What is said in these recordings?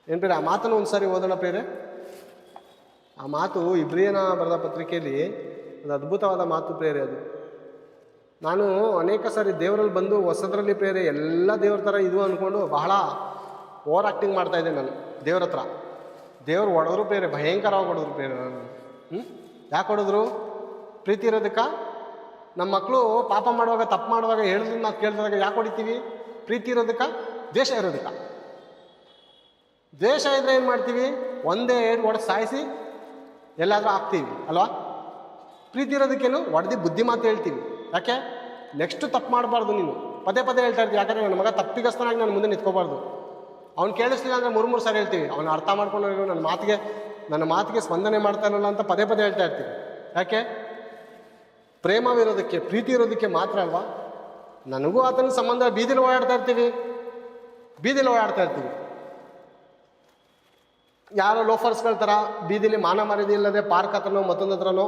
ಏನು ಬೇರೆ ಆ ಮಾತನ್ನು ಒಂದು ಸಾರಿ ಓದೋಣ ಪ್ರೇರೆ. ಆ ಮಾತು ಇಬ್ರಿಯನ ಬರೆದ ಪತ್ರಿಕೆಯಲ್ಲಿ ಒಂದು ಅದ್ಭುತವಾದ ಮಾತು ಪ್ರೇರೆ. ಅದು ನಾನು ಅನೇಕ ಸಾರಿ ದೇವರಲ್ಲಿ ಬಂದು ಹೊಸದ್ರಲ್ಲಿ ಪ್ರೇರೆ ಎಲ್ಲ ದೇವ್ರ ಥರ ಇದು ಅಂದ್ಕೊಂಡು ಬಹಳ ಓವರ್ ಆ್ಯಕ್ಟಿಂಗ್ ಮಾಡ್ತಾಯಿದ್ದೆ ನಾನು ದೇವ್ರ ಹತ್ರ. ದೇವ್ರು ಹೊಡೆದ್ರು ಪ್ರೇರೆ, ಭಯಂಕರವಾಗಿ ಹೊಡೆದ್ರು ಪ್ರೇರೆ ನಾನು. ಯಾಕೆ ಹೊಡೆದ್ರು? ಪ್ರೀತಿ ಇರೋದಕ್ಕೆ. ನಮ್ಮ ಮಕ್ಕಳು ಪಾಪ ಮಾಡುವಾಗ ತಪ್ಪು ಮಾಡುವಾಗ ಹೇಳಿದ್ರು ನಾವು ಕೇಳಿದಾಗ ಯಾಕೆ ಹೊಡಿತೀವಿ? ಪ್ರೀತಿ ಇರೋದಕ್ಕೆ, ದ್ವೇಷ ಇರೋದಕ್ಕೆ. ದ್ವೇಷ ಇದ್ದರೆ ಏನು ಮಾಡ್ತೀವಿ? ಒಂದೇ ಏಟು ಹೊಡೆದು ಸಾಯಿಸಿ ಎಲ್ಲಾದರೂ ಹಾಕ್ತೀವಿ ಅಲ್ವಾ? ಪ್ರೀತಿ ಇರೋದಕ್ಕೇನು ಹೊಡೆದು ಬುದ್ಧಿ ಮಾತು ಹೇಳ್ತೀವಿ. ಯಾಕೆ? ನೆಕ್ಸ್ಟು ತಪ್ಪು ಮಾಡಬಾರ್ದು. ನೀನು ಪದೇ ಪದೇ ಹೇಳ್ತಾ ಇರ್ತೀವಿ. ಯಾಕಂದರೆ ನನ್ನ ಮಗ ತಪ್ಪಿಗಸ್ತನಾಗಿ ನಾನು ಮುಂದೆ ನಿಂತ್ಕೋಬಾರ್ದು. ಅವ್ನು ಕೇಳಿಸ್ಲಿಲ್ಲ ಅಂದರೆ ಮೂರು ಸಾರಿ ಹೇಳ್ತೀವಿ. ಅವನು ಅರ್ಥ ಮಾಡ್ಕೊಂಡು ನನ್ನ ಮಾತಿಗೆ ಸ್ಪಂದನೆ ಮಾಡ್ತಾ ಇರಲ್ಲ ಅಂತ ಪದೇ ಪದೇ ಹೇಳ್ತಾ ಇರ್ತೀವಿ. ಯಾಕೆ? ಪ್ರೇಮವಿರೋದಕ್ಕೆ, ಪ್ರೀತಿ ಇರೋದಕ್ಕೆ ಮಾತ್ರ ಅಲ್ವಾ? ನನಗೂ ಆತನ ಸಂಬಂಧ ಬೀದಿಲಿ ಓಡಾಡ್ತಾ ಇರ್ತೀವಿ. ಯಾರೋ ಲೋಫರ್ಸ್ಗಳ ಥರ ಬೀದಿಲಿ ಮಾನ ಮರ್ಯಾದೆ ಇಲ್ಲದೆ ಪಾರ್ಕ್ ಹತ್ರನೋ ಮತ್ತೊಂದು ಹತ್ರನೋ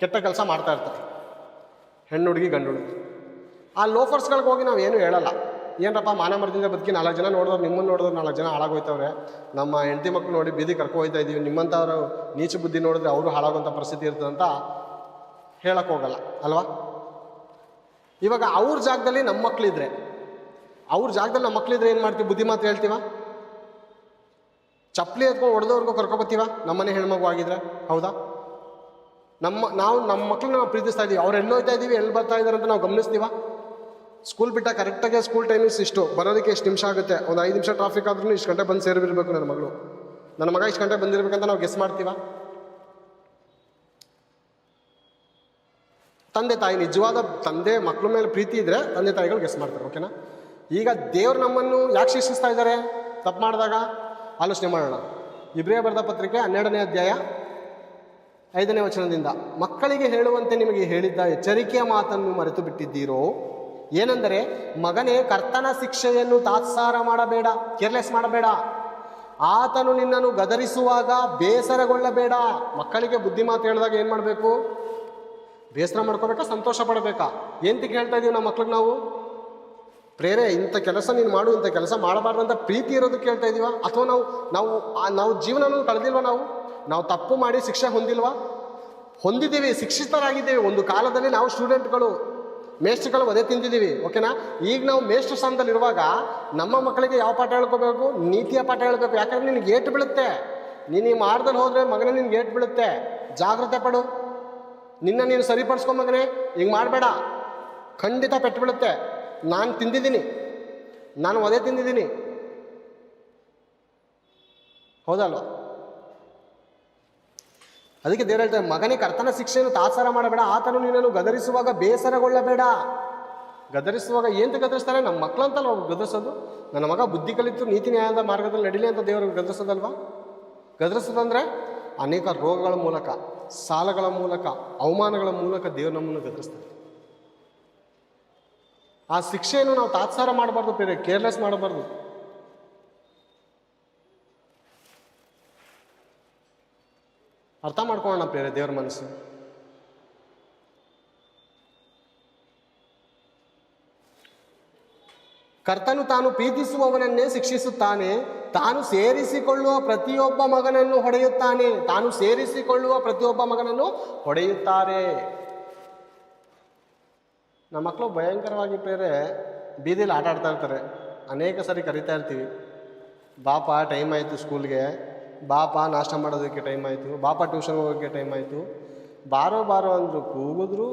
ಕೆಟ್ಟ ಕೆಲಸ ಮಾಡ್ತಾ ಇರ್ತಾರೆ, ಹೆಣ್ಣು ಹುಡುಗಿ ಗಂಡು ಹುಡುಗಿ. ಆ ಲೋಫರ್ಸ್ಗಳಿಗೆ ಹೋಗಿ ನಾವು ಏನೂ ಹೇಳಲ್ಲ. ಏನಪ್ಪ ಮಾನ ಮರ್ಯಾದೆಯಿಂದ ಬದುಕಿ 4 ಜನ ನೋಡಿದವ್ರು, ನಿಮ್ಮನ್ನು ನೋಡಿದ್ರು 4 ಜನ ಹಾಳಾಗೋಯ್ತವ್ರೆ, ನಮ್ಮ ಹೆಂಡತಿ ಮಕ್ಕಳು ನೋಡಿ ಬೀದಿ ಕರ್ಕೊ ಹೋಗ್ತಾ ಇದ್ದೀವಿ, ನಿಮ್ಮಂಥವ್ರು ನೀಚ ಬುದ್ಧಿ ನೋಡಿದ್ರೆ ಅವರು ಹಾಳಾಗುವಂಥ ಪರಿಸ್ಥಿತಿ ಇರ್ತದೆ ಅಂತ ಹೇಳಕ್ಕೆ ಹೋಗಲ್ಲ ಅಲ್ವಾ? ಇವಾಗ ಅವ್ರ ಜಾಗದಲ್ಲಿ ನಮ್ಮ ಮಕ್ಕಳಿದ್ರೆ ಏನು ಮಾಡ್ತೀವಿ? ಬುದ್ಧಿ ಮಾತು ಹೇಳ್ತೀವ? ಚಪ್ಪಲಿ ಎತ್ಕೊಂಡು ಹೊಡೆದವ್ರಿಗೂ ಕರ್ಕೊಬತ್ತೀವ? ನಮ್ಮನೆ ಹೆಣ್ಮಗು ಆಗಿದ್ರೆ? ಹೌದಾ? ನಮ್ಮ ಮಕ್ಕಳನ್ನ ನಾವು ಪ್ರೀತಿಸ್ತಾ ಇದ್ದೀವಿ. ಅವ್ರು ಎಲ್ಲಿ ಹೋಗ್ತಾ ಇದ್ದೀವಿ, ಎಲ್ಲಿ ಬರ್ತಾ ಇದ್ದಾರೆ ಅಂತ ನಾವು ಗಮನಿಸ್ತೀವ? ಸ್ಕೂಲ್ ಬಿಟ್ಟ ಕರೆಕ್ಟಾಗಿ ಸ್ಕೂಲ್ ಟೈಮಿಂಗ್ಸ್ ಇಷ್ಟು, ಬರೋದಕ್ಕೆ ಎಷ್ಟು ನಿಮಿಷ ಆಗುತ್ತೆ? ಒಂದು 5 ನಿಮಿಷ ಟ್ರಾಫಿಕ್ ಆದ್ರೂ ಇಷ್ಟು ಗಂಟೆ ಬಂದು ಸೇರಿರಬೇಕು ನನ್ನ ಮಗ ಇಷ್ಟು ಗಂಟೆ ಬಂದಿರಬೇಕಂತ ನಾವು ಗೆಸ್ ಮಾಡ್ತೀವ? ತಂದೆ ತಾಯಿ, ನಿಜವಾದ ತಂದೆ ಮಕ್ಕಳ ಮೇಲೆ ಪ್ರೀತಿ ಇದ್ದರೆ ತಂದೆ ತಾಯಿಗಳು ಗೆಸ್ ಮಾಡ್ತಾರೆ. ಓಕೆನಾ? ಈಗ ದೇವ್ರು ನಮ್ಮನ್ನು ಯಾಕೆ ಶಿಕ್ಷಿಸ್ತಾ ಇದ್ದಾರೆ ತಪ್ಪು ಮಾಡಿದಾಗ? ಆಲೋಚನೆ ಮಾಡೋಣ. ಇಬ್ರಿಯ ಬರೆದ ಪತ್ರಿಕೆ 12ನೇ ಅಧ್ಯಾಯ 5ನೇ ವಚನದಿಂದ, ಮಕ್ಕಳಿಗೆ ಹೇಳುವಂತೆ ನಿಮಗೆ ಹೇಳಿದ್ದ ಎಚ್ಚರಿಕೆಯ ಮಾತನ್ನು ಮರೆತು ಬಿಟ್ಟಿದ್ದೀರೋ? ಏನೆಂದರೆ, ಮಗನೇ, ಕರ್ತನ ಶಿಕ್ಷೆಯನ್ನು ತಾತ್ಸಾರ ಮಾಡಬೇಡ, ಕೇರ್ಲೆಸ್ ಮಾಡಬೇಡ. ಆತನು ನಿನ್ನನ್ನು ಗದರಿಸುವಾಗ ಬೇಸರಗೊಳ್ಳಬೇಡ. ಮಕ್ಕಳಿಗೆ ಬುದ್ಧಿ ಮಾತು ಹೇಳಿದಾಗ ಏನು ಮಾಡಬೇಕು? ಬೇಸರ ಮಾಡ್ಕೋಬೇಕಾ, ಸಂತೋಷ ಪಡಬೇಕಾ? ಎಂತಕ್ಕೆ ಹೇಳ್ತಾ ಇದೀವಿ ನಮ್ಮ ಮಕ್ಳಿಗೆ ನಾವು? ಪ್ರೇರೆ, ಇಂಥ ಕೆಲಸ ನೀನು ಮಾಡು, ಇಂಥ ಕೆಲಸ ಮಾಡಬಾರ್ದು ಅಂತ ಪ್ರೀತಿ ಇರೋದಕ್ಕೆ ಹೇಳ್ತಾ ಇದೀವ? ಅಥವಾ ನಾವು ಜೀವನನೂ ಕಳೆದಿಲ್ವ? ನಾವು ತಪ್ಪು ಮಾಡಿ ಶಿಕ್ಷೆ ಹೊಂದಿದ್ದೀವಿ, ಶಿಕ್ಷಿತರಾಗಿದ್ದೇವೆ. ಒಂದು ಕಾಲದಲ್ಲಿ ನಾವು ಸ್ಟೂಡೆಂಟ್ಗಳು, ಮೇಷ್ಟ್ರುಗಳು ಒದೆ ತಿಂದಿದ್ದೀವಿ. ಓಕೆನಾ? ಈಗ ನಾವು ಮೇಷ್ಟ್ರ ಸ್ಥಾನದಲ್ಲಿರುವಾಗ ನಮ್ಮ ಮಕ್ಕಳಿಗೆ ಯಾವ ಪಾಠ ಹೇಳ್ಕೋಬೇಕು? ನೀತಿಯ ಪಾಠ ಹೇಳ್ಬೇಕು. ಯಾಕಂದ್ರೆ ನಿನಗೆ ಏಟು ಬೀಳುತ್ತೆ. ನೀನು ಈ ಮಾರ್ಗದಲ್ಲಿ ಹೋದರೆ ಮಗನೇ ನಿನ್ಗೆ ಏಟು ಬೀಳುತ್ತೆ. ಜಾಗ್ರತೆ ಪಡು. ನೀನು ಸರಿಪಡಿಸ್ಕೊ ಮಗನೇ, ಹಿಂಗೆ ಮಾಡಬೇಡ, ಖಂಡಿತ ಪೆಟ್ಟು ಬೀಳುತ್ತೆ. ನಾನು ತಿಂದಿದ್ದೀನಿ, ನಾನು ಒದೆ ತಿಂದಿದ್ದೀನಿ. ಹೌದಲ್ವ? ಅದಕ್ಕೆ ದೇವ್ರು ಹೇಳ್ತಾರೆ, ಮಗನೇ, ಕರ್ತನ ಶಿಕ್ಷೆಯನ್ನು ತಾತ್ಸಾರ ಮಾಡಬೇಡ. ಆತನು ನಿನ್ನನ್ನು ಗದರಿಸುವಾಗ ಬೇಸರಗೊಳ್ಳಬೇಡ. ಗದರಿಸುವಾಗ ಏನು ಗದರಿಸ್ತಾರೆ? ನಮ್ಮ ಮಕ್ಕಳಂತಲ್ಲ ಅವ್ರು ಗದರಿಸೋದು. ನನ್ನ ಮಗ ಬುದ್ಧಿ ಕಲಿತು ನೀತಿ ನ್ಯಾಯದ ಮಾರ್ಗದಲ್ಲಿ ನಡಿಲಿ ಅಂತ ದೇವರು ಗದರಿಸೋದಲ್ವಾ? ಗದರಿಸೋದಂದರೆ ಅನೇಕ ರೋಗಗಳ ಮೂಲಕ, ಸಾಲಗಳ ಮೂಲಕ, ಅವಮಾನಗಳ ಮೂಲಕ ದೇವರು ನಮ್ಮನ್ನು ಗದರಿಸ್ತಾರೆ. ಆ ಶಿಕ್ಷೆಯನ್ನು ನಾವು ತಾತ್ಸಾರ ಮಾಡಬಾರ್ದು, ಬೇರೆ ಕೇರ್ಲೆಸ್ ಮಾಡಬಾರ್ದು. ಅರ್ಥ ಮಾಡ್ಕೊಳ್ಳೋಣ ಬೇರೆ ದೇವ್ರ ಮನಸ್ಸು. ಕರ್ತನು ತಾನು ಪ್ರೀತಿಸುವವನನ್ನೇ ಶಿಕ್ಷಿಸುತ್ತಾನೆ, ತಾನು ಸೇರಿಸಿಕೊಳ್ಳುವ ಪ್ರತಿಯೊಬ್ಬ ಮಗನನ್ನು ಹೊಡೆಯುತ್ತಾನೆ. ಹೊಡೆಯುತ್ತಾರೆ. ನಮ್ಮ ಮಕ್ಕಳು ಭಯಂಕರವಾಗಿ ಬೇರೆ ಬೀದಿಲಿ ಆಟ ಆಡ್ತಾ ಇರ್ತಾರೆ. ಅನೇಕ ಸರಿ ಕರಿತಾ ಇರ್ತೀವಿ, ಬಾಪ ಟೈಮ್ ಆಯಿತು ಸ್ಕೂಲ್ಗೆ, ಬಾಪ ನಾಷ್ಟ ಮಾಡೋದಕ್ಕೆ ಟೈಮ್ ಆಯಿತು, ಬಾಪ ಟ್ಯೂಷನ್ ಹೋಗೋಕ್ಕೆ ಟೈಮ್ ಆಯಿತು. ಬಾರೋ ಅಂದರು, ಕೂಗಿದ್ರು.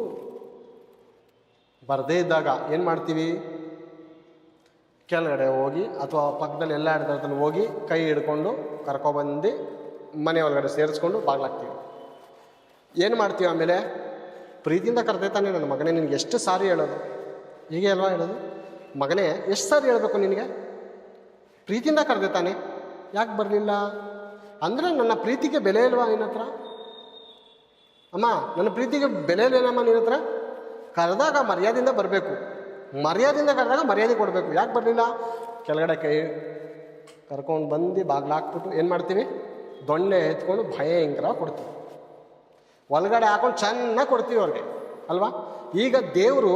ಬರದೇ ಇದ್ದಾಗ ಏನು ಮಾಡ್ತೀವಿ? ಕೆಳಗಡೆ ಹೋಗಿ ಅಥವಾ ಪಕ್ಕದಲ್ಲಿ ಎಲ್ಲ ಆಡ್ತಾ ಹೋಗಿ ಕೈ ಹಿಡ್ಕೊಂಡು ಕರ್ಕೊಬಂದು ಮನೆ ಒಳಗಡೆ ಸೇರಿಸ್ಕೊಂಡು ಬಾಗ್ಲಾಗ್ತೀವಿ. ಏನು ಮಾಡ್ತೀವಿ? ಆಮೇಲೆ ಪ್ರೀತಿಯಿಂದ ಕರೆದೈತಾನೆ, ನನ್ನ ಮಗನೇ ನಿನಗೆ ಎಷ್ಟು ಸಾರಿ ಹೇಳೋದು? ಹೀಗೆ ಅಲ್ವಾ ಹೇಳೋದು? ಮಗನೇ, ಎಷ್ಟು ಸಾರಿ ಹೇಳಬೇಕು ನಿನಗೆ? ಪ್ರೀತಿಯಿಂದ ಕರೆದೈತಾನೆ, ಯಾಕೆ ಬರಲಿಲ್ಲ ಅಂದರೆ ನನ್ನ ಪ್ರೀತಿಗೆ ಬೆಲೆ ಇಲ್ವಾ ನಿನ್ನ ಹತ್ರ? ಅಮ್ಮ, ನನ್ನ ಪ್ರೀತಿಗೆ ಬೆಲೆ ಇಲ್ಲೇನಮ್ಮ ನಿನ್ನ ಹತ್ರ? ಕರೆದಾಗ ಮರ್ಯಾದೆಯಿಂದ ಬರಬೇಕು, ಮರ್ಯಾದೆಯಿಂದ ಕರೆದಾಗ ಮರ್ಯಾದೆ ಕೊಡಬೇಕು. ಯಾಕೆ ಬರಲಿಲ್ಲ? ಕೆಳಗಡೆ ಕೈ ಕರ್ಕೊಂಡು ಬಂದು ಬಾಗ್ಲಾಕ್ಬಿಟ್ಟು ಏನು ಮಾಡ್ತೀವಿ? ದೊಣ್ಣೆ ಎತ್ಕೊಂಡು ಭಯಂಕರ ಕೊಡ್ತೀವಿ, ಒಳಗಡೆ ಹಾಕೊಂಡು ಚೆನ್ನಾಗಿ ಕೊಡ್ತೀವಿ ಅವ್ರಿಗೆ ಅಲ್ವಾ? ಈಗ ದೇವರು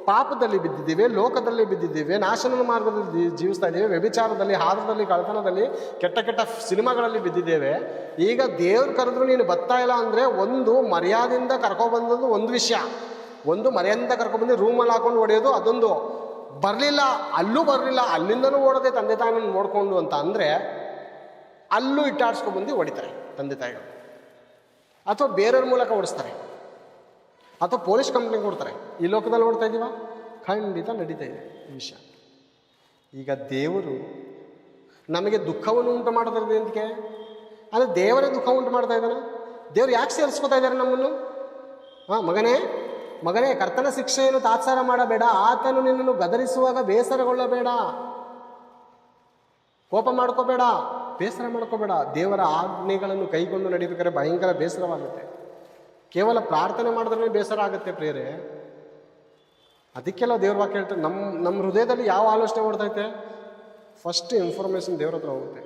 ಪಾಪದಲ್ಲಿ ಬಿದ್ದಿದ್ದೇವೆ, ಲೋಕದಲ್ಲಿ ಬಿದ್ದಿದ್ದೇವೆ, ನಾಶನ ಮಾರ್ಗದಲ್ಲಿ ಜೀವಿಸ್ತಾ ಇದ್ದೇವೆ, ವ್ಯಭಿಚಾರದಲ್ಲಿ, ಹಾದರದಲ್ಲಿ, ಕಳ್ಳತನದಲ್ಲಿ, ಕೆಟ್ಟ ಕೆಟ್ಟ ಸಿನಿಮಾಗಳಲ್ಲಿ ಬಿದ್ದಿದ್ದೇವೆ. ಈಗ ದೇವ್ರು ಕರೆದ್ರು ನೀನು ಬರ್ತಾ ಇಲ್ಲ ಅಂದರೆ ಒಂದು ಮರ್ಯಾದೆಯಿಂದ ಕರ್ಕೊಬಂದದ್ದು ಒಂದು ವಿಷಯ, ಒಂದು ಮರ್ಯಾದೆಯಿಂದ ಕರ್ಕೊಬಂದು ರೂಮಲ್ಲಿ ಹಾಕೊಂಡು ಹೊಡೆಯೋದು ಅದೊಂದು. ಬರಲಿಲ್ಲ, ಅಲ್ಲೂ ಬರಲಿಲ್ಲ, ಅಲ್ಲಿಂದನೂ ಓಡೋದೆ ತಂದೆ ತಾಯಿನ ನೋಡಿಕೊಂಡು ಅಂತ ಅಂದರೆ ಅಲ್ಲೂ ಇಟ್ಟಾಡ್ಸ್ಕೊಂಡ್ಬಂದು ಹೊಡಿತಾರೆ ತಂದೆ ತಾಯಿಗಳು, ಅಥವಾ ಬೇರೆಯವ್ರ ಮೂಲಕ ಓಡಿಸ್ತಾರೆ, ಅಥವಾ ಪೊಲೀಸ್ ಕಂಪ್ಲೇಂಟ್ ಕೊಡ್ತಾರೆ. ಈ ಲೋಕದಲ್ಲಿ ನೋಡ್ತಾ ಇದ್ದೀವ, ಖಂಡಿತ ನಡೀತಾ ಇದೆ ಈ ವಿಷಯ. ಈಗ ದೇವರು ನಮಗೆ ದುಃಖವನ್ನು ಉಂಟು ಮಾಡ್ತಾ ಇದೆ ಅಂತಕ್ಕೆ ಅಂದರೆ ದೇವರೇ ದುಃಖ ಉಂಟು ಮಾಡ್ತಾ ಇದ್ದಾನೆ. ದೇವರು ಯಾಕೆ ಸೇರಿಸ್ಕೊತಾ ಇದ್ದಾರೆ ನಮ್ಮನ್ನು? ಮಗನೇ ಕರ್ತನ ಶಿಕ್ಷೆಯನ್ನು ತಾತ್ಸಾರ ಮಾಡಬೇಡ, ಆತನು ನಿನ್ನನ್ನು ಗದರಿಸುವಾಗ ಬೇಸರಗೊಳ್ಳಬೇಡ, ಕೋಪ ಮಾಡ್ಕೋಬೇಡ, ಬೇಸರ ಮಾಡ್ಕೋಬೇಡ. ದೇವರ ಆಜ್ಞೆಗಳನ್ನು ಕೈಗೊಂಡು ನಡೀಬೇಕಾದ್ರೆ ಭಯಂಕರ ಬೇಸರವಾಗುತ್ತೆ. ಕೇವಲ ಪ್ರಾರ್ಥನೆ ಮಾಡಿದ್ರೆ ಬೇಸರ ಆಗುತ್ತೆ ಪ್ರಿಯರೇ. ಅದಕ್ಕೆಲ್ಲ ದೇವ್ರ ವಾಕ್ಯ ಹೇಳ್ತಾರೆ, ನಮ್ಮ ಹೃದಯದಲ್ಲಿ ಯಾವ ಆಲೋಚನೆ ಓಡ್ತೈತೆ ಫಸ್ಟ್ ಇನ್ಫಾರ್ಮೇಷನ್ ದೇವ್ರ ಹತ್ರ ಹೋಗುತ್ತೆ.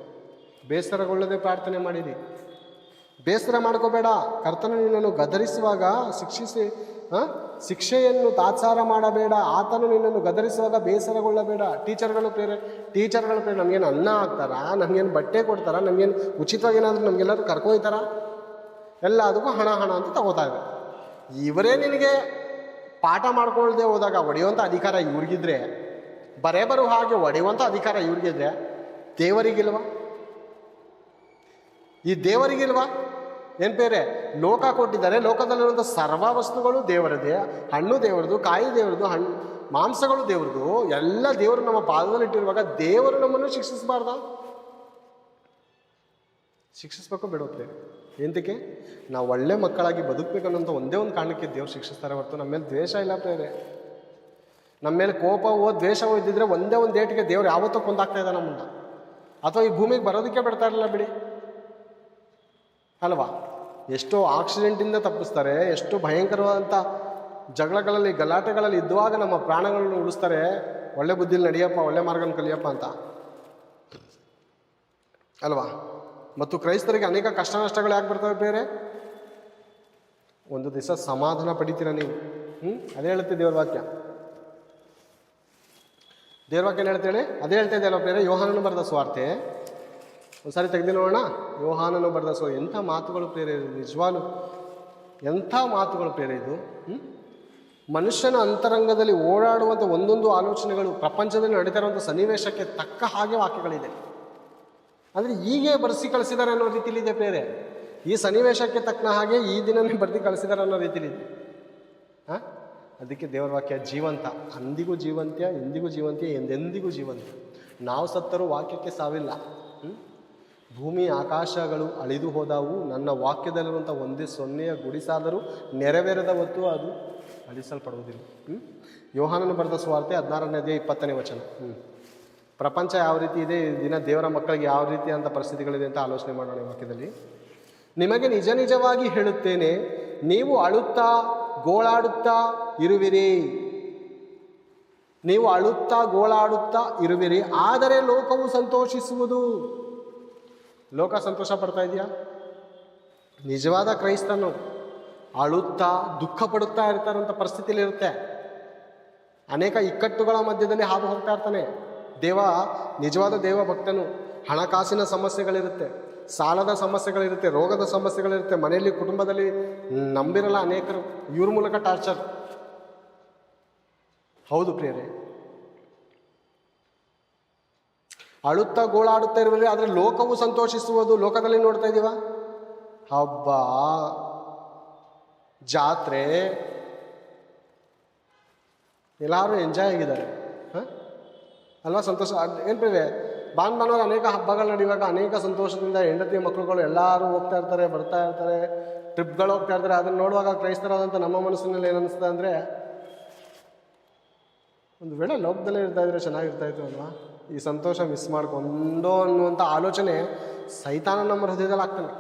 ಬೇಸರಗೊಳ್ಳದೆ ಪ್ರಾರ್ಥನೆ ಮಾಡಿರಿ, ಬೇಸರ ಮಾಡ್ಕೋಬೇಡ. ಕರ್ತನ ನಿನ್ನನ್ನು ಗದರಿಸುವಾಗ ಶಿಕ್ಷೆಯನ್ನು ತಾತ್ಸಾರ ಮಾಡಬೇಡ, ಆತನು ನಿನ್ನನ್ನು ಗದರಿಸುವಾಗ ಬೇಸರಗೊಳ್ಳಬೇಡ. ಟೀಚರ್ಗಳು ಪ್ರೇರೆ ನಮಗೇನು ಅನ್ನ ಹಾಕ್ತಾರಾ, ನಮಗೇನು ಬಟ್ಟೆ ಕೊಡ್ತಾರಾ, ನಮಗೇನು ಉಚಿತವಾಗಿ ಏನಾದರೂ ನಮಗೆಲ್ಲರೂ ಕರ್ಕೊಯ್ತಾರಾ? ಎಲ್ಲದಕ್ಕೂ ಹಣ ಅಂತ ತಗೋತಾ ಇದೆ. ಇವರೇ ನಿನಗೆ ಪಾಠ ಮಾಡ್ಕೊಳ್ದೆ ಹೋದಾಗ ಹೊಡೆಯುವಂಥ ಅಧಿಕಾರ ಇವ್ರಿಗಿದ್ರೆ, ಬರೋ ಹಾಗೆ ಹೊಡೆಯುವಂಥ ಅಧಿಕಾರ ಇವ್ರಿಗಿದ್ರೆ ದೇವರಿಗಿಲ್ವಾ? ಈ ದೇವರಿಗಿಲ್ವಾ? ಏನು ಬೇರೆ ಲೋಕ ಕೊಟ್ಟಿದ್ದಾರೆ, ಲೋಕದಲ್ಲಿರುವಂಥ ಸರ್ವ ವಸ್ತುಗಳು ದೇವರದೇ. ಹಣ್ಣು ದೇವರದು, ಕಾಯಿ ದೇವರದು, ಮಾಂಸಗಳು ದೇವ್ರದು, ಎಲ್ಲ ದೇವರು ನಮ್ಮ ಪಾದದಲ್ಲಿ ಇಟ್ಟಿರುವಾಗ ದೇವರು ನಮ್ಮನ್ನು ಶಿಕ್ಷಿಸಬಾರ್ದ? ಶಿಕ್ಷಿಸ್ಬೇಕು ಬಿಡುತ್ತೆ. ಎಂತಕ್ಕೆ? ನಾವು ಒಳ್ಳೆ ಮಕ್ಕಳಾಗಿ ಬದುಕಬೇಕನ್ನೋಂಥ ಒಂದೇ ಒಂದು ಕಾರಣಕ್ಕೆ ದೇವ್ರು ಶಿಕ್ಷಿಸ್ತಾರೆ ಹೊರತು ನಮ್ಮ ಮೇಲೆ ದ್ವೇಷ ಇಲ್ಲ ಪ್ರೇರೆ. ನಮ್ಮ ಮೇಲೆ ಕೋಪವೋ ದ್ವೇಷವೋ ಇದ್ದಿದ್ರೆ ಒಂದೇ ಒಂದು ಏಟಿಗೆ ದೇವ್ರು ಯಾವತ್ತೂ ಕೊಂದಾಗ್ತಾ ಇದ್ದ ನಮ್ಮನ್ನ, ಅಥವಾ ಈ ಭೂಮಿಗೆ ಬರೋದಕ್ಕೆ ಬಿಡ್ತಾ ಇರಲಿಲ್ಲ ಬಿಡಿ ಅಲ್ವಾ? ಎಷ್ಟೋ ಆಕ್ಸಿಡೆಂಟಿಂದ ತಪ್ಪಿಸ್ತಾರೆ, ಎಷ್ಟು ಭಯಂಕರವಾದಂಥ ಜಗಳಗಳಲ್ಲಿ ಗಲಾಟೆಗಳಲ್ಲಿ ಇದ್ದುವಾಗ ನಮ್ಮ ಪ್ರಾಣಗಳನ್ನು ಉಳಿಸ್ತಾರೆ. ಒಳ್ಳೆ ಬುದ್ಧಿಲಿ ನಡಿಯಪ್ಪ, ಒಳ್ಳೆ ಮಾರ್ಗನ ಕಲಿಯಪ್ಪ ಅಂತ ಅಲ್ವಾ? ಮತ್ತು ಕ್ರೈಸ್ತರಿಗೆ ಅನೇಕ ಕಷ್ಟ ನಷ್ಟಗಳು ಯಾಕೆ ಬರ್ತವೆ ಬೇರೆ? ಒಂದು ದಿವಸ ಸಮಾಧಾನ ಪಡಿತೀರ ನೀವು. ಅದೇ ಹೇಳುತ್ತೆ ದೇವ್ರ ವಾಕ್ಯ. ದೇವ್ರ ವಾಕ್ಯ ಏನು ಹೇಳ್ತೇಳಿ? ಅದೇ ಹೇಳ್ತಾ ಇದೆಯಲ್ಲ ಬೇರೆ. ಯೋಹಾನನು ಬರೆದ ಸ್ವಾರ್ತೆ ಒಂದ್ಸಾರಿ ತೆಗೆದು ನೋಡೋಣ. ಯೋಹಾನನು ಬರೆದ ಎಂಥ ಮಾತುಗಳು ಪ್ರೇರೆ, ನಿಜವಾಲು ಎಂಥ ಮಾತುಗಳು ಪ್ರೇರೆ ಇದು. ಮನುಷ್ಯನ ಅಂತರಂಗದಲ್ಲಿ ಓಡಾಡುವಂಥ ಒಂದೊಂದು ಆಲೋಚನೆಗಳು, ಪ್ರಪಂಚದಲ್ಲಿ ನಡೀತಾ ಇರುವಂಥ ಸನ್ನಿವೇಶಕ್ಕೆ ತಕ್ಕ ಹಾಗೆ ವಾಕ್ಯಗಳಿದೆ. ಅಂದರೆ ಹೀಗೆ ಬರೆಸಿ ಕಳಿಸಿದ್ದಾರೆ ಅನ್ನೋ ರೀತಿಲಿದೆ ಪ್ರೇರೆ. ಈ ಸನ್ನಿವೇಶಕ್ಕೆ ತಕ್ಕ ಹಾಗೆ ಈ ದಿನನೇ ಬರೆದು ಕಳಿಸಿದ್ದಾರೆ ಅನ್ನೋ ರೀತಿಲಿದೆ. ಅದಕ್ಕೆ ದೇವರ ವಾಕ್ಯ ಜೀವಂತ, ಅಂದಿಗೂ ಜೀವಂತ್ಯ, ಎಂದಿಗೂ ಜೀವಂತ್ಯ, ಎಂದೆಂದಿಗೂ ಜೀವಂತ. ನಾವು ಸತ್ತರೂ ವಾಕ್ಯಕ್ಕೆ ಸಾವಿಲ್ಲ. ಭೂಮಿ ಆಕಾಶಗಳು ಅಳಿದು ಹೋದವು, ನನ್ನ ವಾಕ್ಯದಲ್ಲಿರುವಂಥ ಒಂದೇ ಸೊನ್ನೆಯ ಗುಡಿಸಾದರೂ ನೆರವೇರದ ಹೊತ್ತು ಅದು ಅಳಿಸಲ್ಪಡುವುದಿಲ್ಲ. ಯೋಹಾನನು ಬರೆದ ಸುವಾರ್ತೆ 16ನೇ ಅಧ್ಯಾಯ 20ನೇ ವಚನ. ಪ್ರಪಂಚ ಯಾವ ರೀತಿ ಇದೆ, ಈ ದಿನ ದೇವರ ಮಕ್ಕಳಿಗೆ ಯಾವ ರೀತಿಯಾದಂಥ ಪರಿಸ್ಥಿತಿಗಳಿದೆ ಅಂತ ಆಲೋಚನೆ ಮಾಡೋಣ ಈ ವಾಕ್ಯದಲ್ಲಿ. ನಿಮಗೆ ನಿಜ ನಿಜವಾಗಿ ಹೇಳುತ್ತೇನೆ, ನೀವು ಅಳುತ್ತಾ ಗೋಳಾಡುತ್ತಾ ಇರುವಿರಿ. ನೀವು ಅಳುತ್ತಾ ಗೋಳಾಡುತ್ತಾ ಇರುವಿರಿ, ಆದರೆ ಲೋಕವು ಸಂತೋಷಿಸುವುದು. ಲೋಕ ಸಂತೋಷ ಪಡ್ತಾ ಇದೆಯಾ? ನಿಜವಾದ ಕ್ರೈಸ್ತನು ಅಳುತ್ತಾ ದುಃಖ ಪಡುತ್ತಾ ಇರ್ತಾರಂಥ ಪರಿಸ್ಥಿತಿಯಲ್ಲಿ ಇರುತ್ತೆ. ಅನೇಕ ಇಕ್ಕಟ್ಟುಗಳ ಮಧ್ಯದಲ್ಲಿ ಹಾದು ಹೋಗ್ತಾ ಇರ್ತಾನೆ. ನಿಜವಾದ ದೇವ ಭಕ್ತನು ಹಣಕಾಸಿನ ಸಮಸ್ಯೆಗಳಿರುತ್ತೆ, ಸಾಲದ ಸಮಸ್ಯೆಗಳಿರುತ್ತೆ, ರೋಗದ ಸಮಸ್ಯೆಗಳಿರುತ್ತೆ, ಮನೆಯಲ್ಲಿ ಕುಟುಂಬದಲ್ಲಿ ನಂಬಿರಲ್ಲ ಅನೇಕರು, ಇವ್ರ ಮೂಲಕ ಟಾರ್ಚರ್. ಹೌದು ಪ್ರಿಯರೇ, ಅಳುತ್ತಾ ಗೋಳಾಡುತ್ತಾ ಇರುವಲ್ಲಿ, ಆದರೆ ಲೋಕವು ಸಂತೋಷಿಸುವುದು. ಲೋಕದಲ್ಲಿ ನೋಡ್ತಾ ಇದ್ದೀವ, ಹಬ್ಬ, ಜಾತ್ರೆ, ಎಲ್ಲರೂ ಎಂಜಾಯ್ ಆಗಿದ್ದಾರೆ ಅಲ್ವಾ? ಸಂತೋಷ ಏನು ಪ್ರಿಯರೇ, ಭಾನುವಾರ ಅನೇಕ ಹಬ್ಬಗಳು ನಡೆಯುವಾಗ ಅನೇಕ ಸಂತೋಷದಿಂದ ಹೆಂಡತಿ ಮಕ್ಕಳುಗಳು ಎಲ್ಲರೂ ಹೋಗ್ತಾ ಇರ್ತಾರೆ, ಬರ್ತಾ ಇರ್ತಾರೆ, ಟ್ರಿಪ್ಗಳು ಹೋಗ್ತಾ ಇರ್ತಾರೆ. ಅದನ್ನು ನೋಡುವಾಗ ಕ್ರೈಸ್ತರಾದಂಥ ನಮ್ಮ ಮನಸ್ಸಿನಲ್ಲಿ ಏನನ್ನಿಸ್ತದೆ ಅಂದರೆ, ಒಂದು ವೇಳೆ ಲೋಕದಲ್ಲೇ ಇರ್ತಾ ಇದ್ರೆ ಚೆನ್ನಾಗಿರ್ತಾಯಿತ್ತು ಅಲ್ವಾ? ಈ ಸಂತೋಷ ಮಿಸ್ ಮಾಡ್ಕೊಂಡೋ ಅನ್ನುವಂಥ ಆಲೋಚನೆ ಸೈತಾನ ನಮ್ಮ ಹೃದಯದಲ್ಲಿ ಆಗ್ತಾನೆ.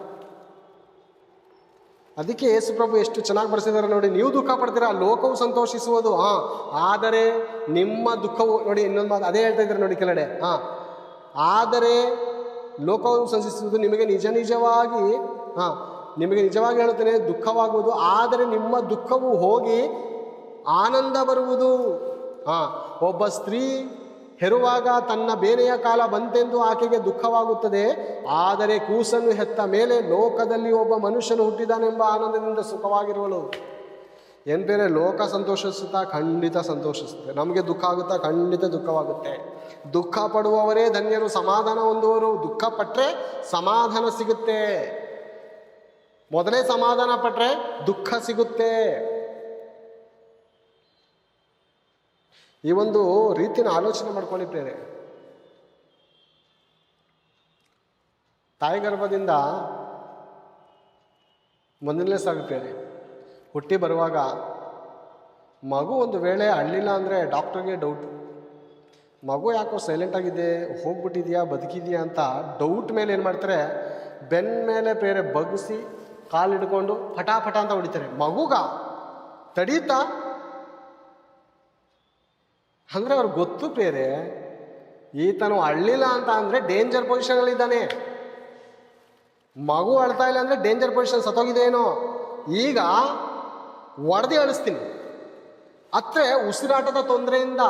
ಅದಕ್ಕೆ ಯೇಸು ಪ್ರಭು ಎಷ್ಟು ಚೆನ್ನಾಗಿ ಬರೆಸಿದ್ದಾರೆ ನೋಡಿ. ನೀವು ದುಃಖ ಪಡ್ತೀರಾ, ಲೋಕವು ಸಂತೋಷಿಸುವುದು, ಆದರೆ ನಿಮ್ಮ ದುಃಖವು ನೋಡಿ. ಇನ್ನೊಂದು ಮಾತು ಅದೇ ಹೇಳ್ತಾ ಇದ್ದಾರೆ ನೋಡಿ ಕೆಳಗಡೆ. ಆದರೆ ಲೋಕವು ಸಂತೋಷಿಸುವುದು, ನಿಮಗೆ ನಿಜವಾಗಿ ಹೇಳುತ್ತೇನೆ, ದುಃಖವಾಗುವುದು, ಆದರೆ ನಿಮ್ಮ ದುಃಖವು ಹೋಗಿ ಆನಂದ ಬರುವುದು. ಒಬ್ಬ ಸ್ತ್ರೀ ಹೆರುವಾಗ ತನ್ನ ಬೇನೆಯ ಕಾಲ ಬಂತೆಂದು ಆಕೆಗೆ ದುಃಖವಾಗುತ್ತದೆ, ಆದರೆ ಕೂಸನ್ನು ಹೆತ್ತ ಮೇಲೆ ಲೋಕದಲ್ಲಿ ಒಬ್ಬ ಮನುಷ್ಯನು ಹುಟ್ಟಿದಾನೆಂಬ ಆನಂದದಿಂದ ಸುಖವಾಗಿರುವಳು. ಏನು ಬೇರೆ, ಲೋಕ ಸಂತೋಷಿಸುತ್ತಾ ಖಂಡಿತ ಸಂತೋಷಿಸುತ್ತೆ, ನಮಗೆ ದುಃಖ ಆಗುತ್ತಾ ಖಂಡಿತ ದುಃಖವಾಗುತ್ತೆ. ದುಃಖ ಪಡುವವರೇ ಧನ್ಯರು, ಸಮಾಧಾನ ಹೊಂದುವರು. ದುಃಖ ಪಟ್ಟರೆ ಸಮಾಧಾನ ಸಿಗುತ್ತೆ. ಮೊದಲೇ ಸಮಾಧಾನ ಪಟ್ಟರೆ ದುಃಖ ಸಿಗುತ್ತೆ. ಈ ಒಂದು ರೀತಿನ ಆಲೋಚನೆ ಮಾಡ್ಕೊಳ್ಳಿ ಪ್ರೇರೆ. ತಾಯಿ ಗರ್ಭದಿಂದ ಮೊದಲನೇ ಸಾಗುತ್ತೆ ಹುಟ್ಟಿ ಬರುವಾಗ ಮಗು ಒಂದು ವೇಳೆ ಅಳ್ಳಿಲ್ಲ ಅಂದರೆ ಡಾಕ್ಟರ್ಗೆ ಡೌಟ್, ಮಗು ಯಾಕೋ ಸೈಲೆಂಟಾಗಿದೆ, ಹೋಗ್ಬಿಟ್ಟಿದೆಯಾ ಬದುಕಿದೆಯಾ ಅಂತ ಡೌಟ್ ಮೇಲೆ ಏನು ಮಾಡ್ತಾರೆ, ಬೆನ್ನ ಮೇಲೆ ಬೇರೆ ಬಗ್ಗಿಸಿ ಕಾಲು ಹಿಡ್ಕೊಂಡು ಪಟಾಪಟ ಅಂತ ಹೊಡಿತಾರೆ. ಮಗುಗ ತಡೀತಾ ಅಂದರೆ ಅವ್ರಿಗೆ ಗೊತ್ತು ಬೇರೆ, ಈತನು ಅಳ್ಳಿಲ್ಲ ಅಂತ ಅಂದರೆ ಡೇಂಜರ್ ಪೊಸಿಷನಲ್ಲಿದ್ದಾನೆ. ಮಗು ಅಳ್ತಾ ಇಲ್ಲ ಅಂದರೆ ಡೇಂಜರ್ ಪೊಸಿಷನ್, ಸತ್ತೋಗಿದೆ ಏನೋ. ಈಗ ಒಡೆದು ಅಳಿಸ್ತೀನಿ ಅತ್ತೆ ಉಸಿರಾಟದ ತೊಂದರೆಯಿಂದ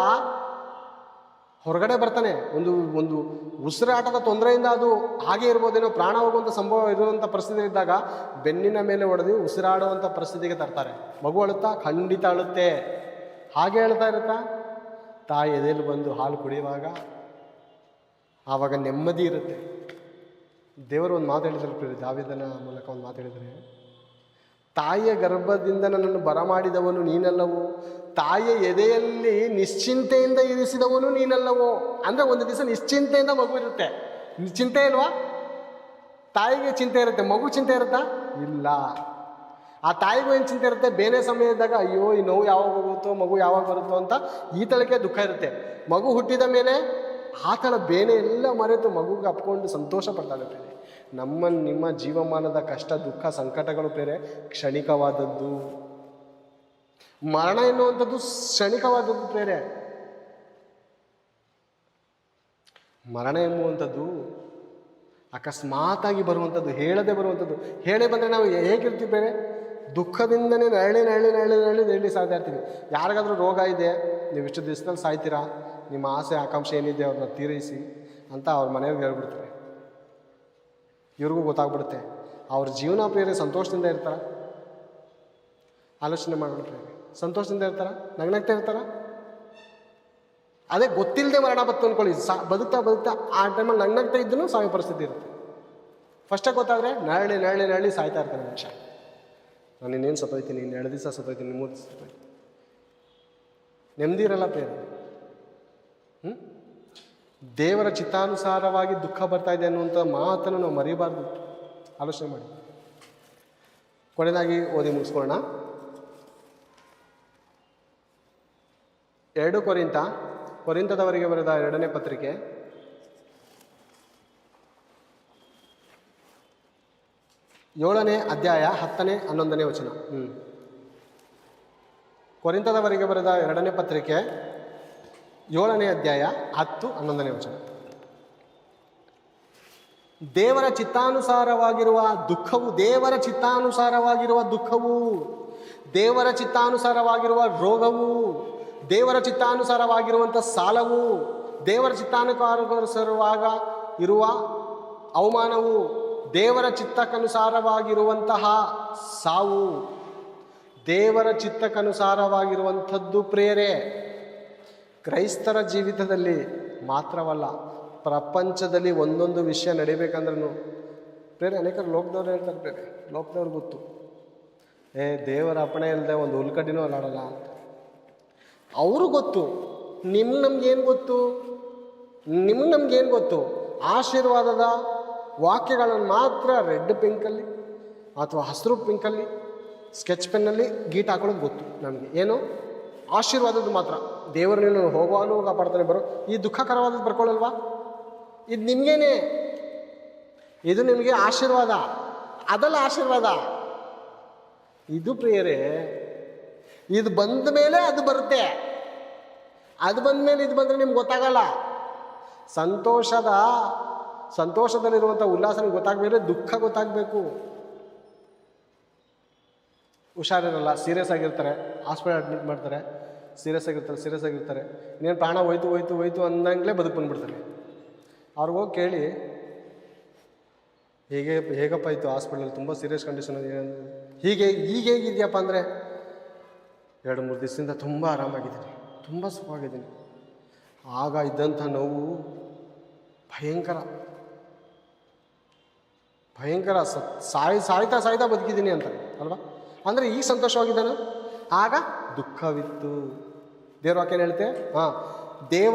ಹೊರಗಡೆ ಬರ್ತಾನೆ. ಒಂದು ಉಸಿರಾಟದ ತೊಂದರೆಯಿಂದ ಅದು ಹಾಗೆ ಇರ್ಬೋದೇನೋ, ಪ್ರಾಣ ಹೋಗುವಂಥ ಸಂಭವ ಇರುವಂಥ ಪರಿಸ್ಥಿತಿ ಇದ್ದಾಗ ಬೆನ್ನಿನ ಮೇಲೆ ಹೊಡೆದು ಉಸಿರಾಡುವಂಥ ಪರಿಸ್ಥಿತಿಗೆ ತರ್ತಾರೆ. ಮಗು ಅಳುತ್ತಾ ಖಂಡಿತ ಅಳುತ್ತೆ. ಹಾಗೆ ಹೇಳ್ತಾ ಇರುತ್ತಾ, ತಾಯಿ ಎದೆಯಲ್ಲಿ ಬಂದು ಹಾಲು ಕುಡಿಯುವಾಗ ಆವಾಗ ನೆಮ್ಮದಿ ಇರುತ್ತೆ. ದೇವರು ಒಂದು ಮಾತು ಹೇಳಿದ್ರು, ದಾವೀದನ ಮೂಲಕ ಒಂದು ಮಾತು ಹೇಳಿದರೆ, ತಾಯಿಯ ಗರ್ಭದಿಂದ ನನ್ನನ್ನು ಬರಮಾಡಿದವನು ನೀನಲ್ಲವೋ, ತಾಯಿಯ ಎದೆಯಲ್ಲಿ ನಿಶ್ಚಿಂತೆಯಿಂದ ಇರಿಸಿದವನು ನೀನಲ್ಲವೋ. ಅಂದರೆ ಒಂದು ದಿವಸ ನಿಶ್ಚಿಂತೆಯಿಂದ ಮಗು ಇರುತ್ತೆ. ಚಿಂತೆ ಇಲ್ವಾ? ತಾಯಿಗೆ ಚಿಂತೆ ಇರುತ್ತೆ, ಮಗು ಚಿಂತೆ ಇರುತ್ತಾ? ಇಲ್ಲ. ಆ ತಾಯಿಗೂ ಏನು ಚಿಂತೆ ಇರುತ್ತೆ, ಬೇರೆ ಸಮಯ ಇದ್ದಾಗ ಅಯ್ಯೋ ಈ ನೋವು ಯಾವಾಗ ಹೋಗುತ್ತೋ, ಮಗು ಯಾವಾಗ ಬರುತ್ತೋ ಅಂತ ಈತಳಕ್ಕೆ ದುಃಖ ಇರುತ್ತೆ. ಮಗು ಹುಟ್ಟಿದ ಮೇಲೆ ಆತಳ ಬೇನೆ ಎಲ್ಲ ಮರೆತು ಮಗುಗೆ ಅಪ್ಕೊಂಡು ಸಂತೋಷ ಪಡ್ತಾಳೆ ಬೇರೆ. ನಿಮ್ಮ ಜೀವಮಾನದ ಕಷ್ಟ ದುಃಖ ಸಂಕಟಗಳು ಬೇರೆ ಕ್ಷಣಿಕವಾದದ್ದು. ಮರಣ ಎನ್ನುವಂಥದ್ದು ಕ್ಷಣಿಕವಾದದ್ದು ಬೇರೆ. ಮರಣ ಎನ್ನುವಂಥದ್ದು ಅಕಸ್ಮಾತಾಗಿ ಬರುವಂಥದ್ದು, ಹೇಳದೆ ಬರುವಂಥದ್ದು. ಹೇಳೇ ಬಂದರೆ ನಾವು ಹೇಗಿರ್ತೀವಿ ಬೇರೆ, ದುಃಖದಿಂದನೇ ನರಳಿ ಸಾಯ್ತಾ ಇರ್ತೀವಿ. ಯಾರಿಗಾದ್ರೂ ರೋಗ ಇದೆ, ನೀವು ಇಷ್ಟು ದಿವಸದಲ್ಲಿ ಸಾಯ್ತೀರಾ, ನಿಮ್ಮ ಆಸೆ ಆಕಾಂಕ್ಷೆ ಏನಿದೆ ಅವ್ರನ್ನ ತೀರಿಸಿ ಅಂತ ಅವ್ರ ಮನೆಯವ್ರಿಗೆ ಹೇಳ್ಬಿಡ್ತಾರೆ. ಇವ್ರಿಗೂ ಗೊತ್ತಾಗ್ಬಿಡುತ್ತೆ. ಅವ್ರ ಜೀವನ ಪ್ರೇರೆ ಸಂತೋಷದಿಂದ ಇರ್ತಾರ? ಆಲೋಚನೆ ಮಾಡ್ಬಿಟ್ರೆ ಸಂತೋಷದಿಂದ ಇರ್ತಾರ? ನಗ್ನಗ್ತಾ ಇರ್ತಾರ? ಅದೇ ಗೊತ್ತಿಲ್ಲದೆ ಮರಣ ಬತ್ತು ಅಂದ್ಕೊಳ್ಳಿ, ಬದುಕ್ತಾ ಆ ಟೈಮಲ್ಲಿ ನಗ್ನಗ್ತಾ ಇದ್ದೂ ಸಾಯೋ ಪರಿಸ್ಥಿತಿ ಇರುತ್ತೆ. ಫಸ್ಟಾಗಿ ಗೊತ್ತಾದರೆ ನರಳಿ ಸಾಯ್ತಾ ಇರ್ತಾನೆ ಮನುಷ್ಯ. ನಾನು ಇನ್ನೇನು ಸತ್ತೋಯ್ತೀನಿ, 2 ದಿವಸ ಸತ್ತೋಯ್ತೀನಿ, 3 ದಿವಸ ಸತ್ತೋಯ್ತೀನಿ, ನೆಮ್ಮದಿ ಇರಲ್ಲ ಪ್ರೇರೆ. ದೇವರ ಚಿತ್ತಾನುಸಾರವಾಗಿ ದುಃಖ ಬರ್ತಾ ಇದೆ ಅನ್ನುವಂಥ ಮಾತನ್ನು ನಾವು ಮರಿಬಾರ್ದು. ಆಲೋಚನೆ ಮಾಡಿ. ಕೊನೆಯದಾಗಿ ಓದಿ ಮುಗಿಸ್ಕೊಳ್ಳೋಣ. 2 ಕೊರಿಂಥದವರಿಗೆ ಬರೆದ 2ನೇ ಪತ್ರಿಕೆ 7ನೇ ಅಧ್ಯಾಯ 10ನೇ 11ನೇ ವಚನ. ಕೊರಿಂಥದವರಿಗೆ ಬರೆದ 2ನೇ ಪತ್ರಿಕೆ 7ನೇ ಅಧ್ಯಾಯ 10, 11ನೇ ವಚನ. ದೇವರ ಚಿತ್ತಾನುಸಾರವಾಗಿರುವ ದುಃಖವು, ದೇವರ ಚಿತ್ತಾನುಸಾರವಾಗಿರುವ ದುಃಖವು, ದೇವರ ಚಿತ್ತಾನುಸಾರವಾಗಿರುವ ರೋಗವು, ದೇವರ ಚಿತ್ತಾನುಸಾರವಾಗಿರುವಂಥ ಸಾಲವು, ದೇವರ ಚಿತ್ತಾನುಸಾರವಾಗ ಇರುವ ಅವಮಾನವು, ದೇವರ ಚಿತ್ತಕ್ಕನುಸಾರವಾಗಿರುವಂತಹ ಸಾವು, ದೇವರ ಚಿತ್ತಕ್ಕನುಸಾರವಾಗಿರುವಂಥದ್ದು ಪ್ರೇರೆ ಕ್ರೈಸ್ತರ ಜೀವಿತದಲ್ಲಿ ಮಾತ್ರವಲ್ಲ, ಪ್ರಪಂಚದಲ್ಲಿ ಒಂದೊಂದು ವಿಷಯ ನಡಿಬೇಕಂದ್ರೂ ಬೇರೆ ಅನೇಕರು ಲೋಕದವ್ರು ಹೇಳ್ತಾರೆ. ಬೇರೆ ಲೋಕದವ್ರು ಗೊತ್ತು, ದೇವರ ಅಪ್ಪಣೆ ಇಲ್ಲದೆ ಒಂದು ಹುಲ್ಕಡ್ಡಿನೂ ಅಲ್ಲಾಡಲ್ಲ ಅಂತ. ಅವರು ಗೊತ್ತು. ನಮಗೇನು ಗೊತ್ತು? ನಮಗೇನು ಗೊತ್ತು? ಆಶೀರ್ವಾದದ ವಾಕ್ಯಗಳನ್ನು ಮಾತ್ರ ರೆಡ್ ಪಿಂಕಲ್ಲಿ ಅಥವಾ ಹಸಿರು ಪಿಂಕಲ್ಲಿ ಸ್ಕೆಚ್ ಪೆನ್ನಲ್ಲಿ ಗೀಟ್ ಹಾಕೊಳ್ಳೋದು ಗೊತ್ತು ನಮಗೆ. ಏನು? ಆಶೀರ್ವಾದದ್ದು ಮಾತ್ರ. ದೇವರು ನೀನು ಹೋಗುವಾಗಲೂ ಕಾಪಾಡ್ತಾನೆ. ಈ ದುಃಖಕರವಾದದ್ದು ಬರ್ಕೊಳ್ಳಲ್ವಾ? ಇದು ನಿಮಗೇನೆ, ಇದು ನಿಮಗೆ ಆಶೀರ್ವಾದ, ಅದಲ್ಲ ಆಶೀರ್ವಾದ. ಇದು ಪ್ರಿಯರೇ, ಇದು ಬಂದ ಮೇಲೆ ಅದು ಬರುತ್ತೆ, ಅದು ಬಂದ ಮೇಲೆ ಇದು ಬಂದರೆ ನಿಮ್ಗೆ ಗೊತ್ತಾಗಲ್ಲ. ಸಂತೋಷದಲ್ಲಿರುವಂಥ ಉಲ್ಲಾಸ ನಿಮ್ಗೆ ಗೊತ್ತಾಗಬೇಕಂದ್ರೆ ದುಃಖ ಗೊತ್ತಾಗಬೇಕು. ಹುಷಾರಿರಲ್ಲ, ಸೀರಿಯಸ್ ಆಗಿರ್ತಾರೆ, ಹಾಸ್ಪಿಟಲ್ ಅಡ್ಮಿಟ್ ಮಾಡ್ತಾರೆ, ಸೀರಿಯಸ್ ಆಗಿರ್ತಾರೆ ಇನ್ನೇನು ಪ್ರಾಣ ಹೋಯ್ತು ಅಂದಂಗಲೇ ಬದುಕು ಬಂದ್ಬಿಡ್ತಾರೆ. ಅವ್ರಿಗೋಗಿ ಕೇಳಿ ಹೇಗಪ್ಪ ಇತ್ತು ಹಾಸ್ಪಿಟ್ಲಲ್ಲಿ, ತುಂಬ ಸೀರಿಯಸ್ ಕಂಡೀಷನ್ ಹೀಗೇಗಿದೆಯಪ್ಪ ಅಂದರೆ 2-3 ದಿವಸದಿಂದ ತುಂಬ ಆರಾಮಾಗಿದ್ದೀನಿ, ತುಂಬ ಸುಖವಾಗಿದ್ದೀನಿ. ಆಗ ಇದ್ದಂಥ ನೋವು ಭಯಂಕರ ಸಾಯ್ತಾ ಬದುಕಿದ್ದೀನಿ ಅಂತ ಅಲ್ವಾ. ಅಂದರೆ ಈಗ ಸಂತೋಷವಾಗಿದ್ದಾನೆ, ಆಗ ದುಃಖವಿತ್ತು. ದೇವ್ರ ವಾಕ್ಯ ಏನು ಹೇಳುತ್ತೆ? ದೇವ